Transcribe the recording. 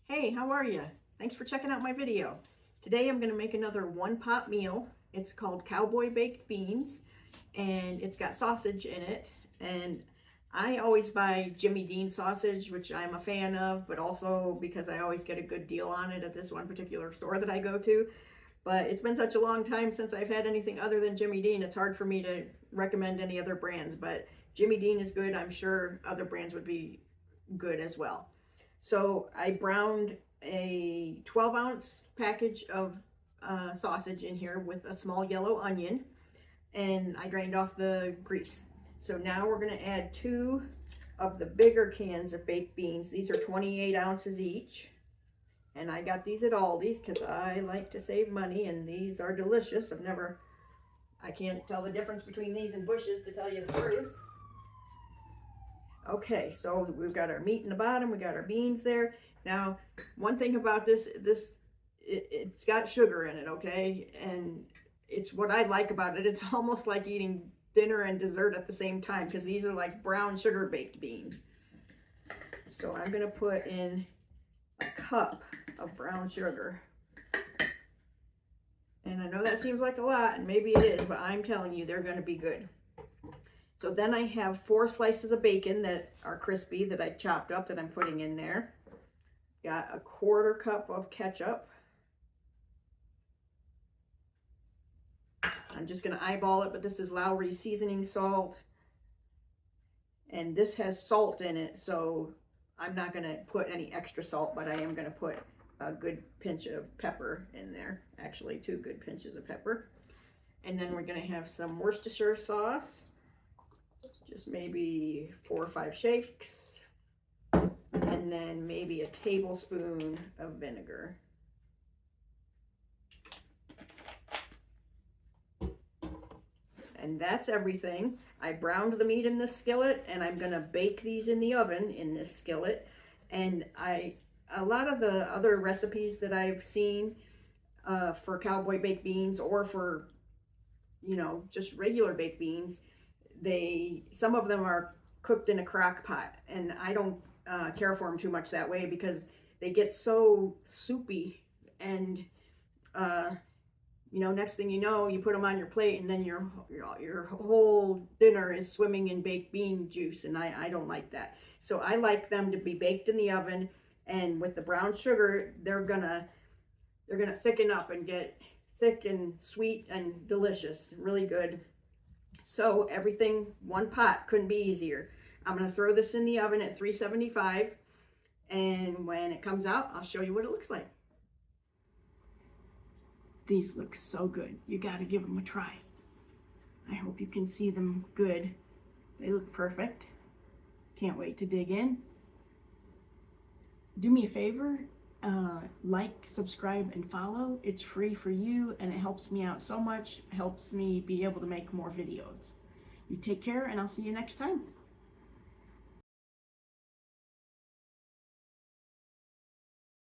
Hey, how are you? Thanks for checking out my video. Today I'm going to make another one-pot meal. It's called Cowboy baked beans, and it's got sausage in it. And I always buy Jimmy Dean sausage, which I'm a fan of, but also because I always get a good deal on it at this one particular store that I go to. But it's been such a long time since I've had anything other than Jimmy Dean, it's hard for me to recommend any other brands. But Jimmy Dean is good. I'm sure other brands would be good as well. So I browned a 12-ounce package of sausage in here with a small yellow onion, and I drained off the grease. So now we're going to add 2 of the bigger cans of baked beans. These are 28 ounces each, and I got these at Aldi's because I like to save money, and these are delicious. I can't tell the difference between these and Bush's, to tell you the truth. Okay, so we've got our meat in the bottom, we got our beans there. Now, one thing about this, it's got sugar in it, okay? And it's what I like about it. It's almost like eating dinner and dessert at the same time, because these are like brown sugar baked beans. So I'm gonna put in a cup of brown sugar. And I know that seems like a lot, and maybe it is, but I'm telling you, they're gonna be good. So then I have 4 slices of bacon that are crispy that I chopped up that I'm putting in there. Got a 1/4 cup of ketchup. I'm just gonna eyeball it, but this is Lowry's seasoning salt. And this has salt in it, so I'm not gonna put any extra salt, but I am gonna put a good pinch of pepper in there. Actually, 2 good pinches of pepper. And then we're gonna have some Worcestershire sauce. Just maybe 4 or 5 shakes, and then maybe a tablespoon of vinegar. And that's everything. I browned the meat in this skillet, and I'm gonna bake these in the oven in this skillet. And a lot of the other recipes that I've seen for Cowboy baked beans, or for, just regular baked beans, some of them are cooked in a crock pot, and I don't care for them too much that way, because they get so soupy, and next thing you know, you put them on your plate, and then your whole dinner is swimming in baked bean juice, and I don't like that. So I like them to be baked in the oven, and with the brown sugar, they're gonna thicken up and get thick and sweet and delicious, really good. So everything, one pot, couldn't be easier. I'm going to throw this in the oven at 375, and when it comes out, I'll show you what it looks like. These look so good. You got to give them a try. I hope you can see them good. They look perfect. Can't wait to dig in. Do me a favor, like, subscribe, and follow. It's free for you, and it helps me out so much. Helps me be able to make more videos. You take care, and I'll see you next time.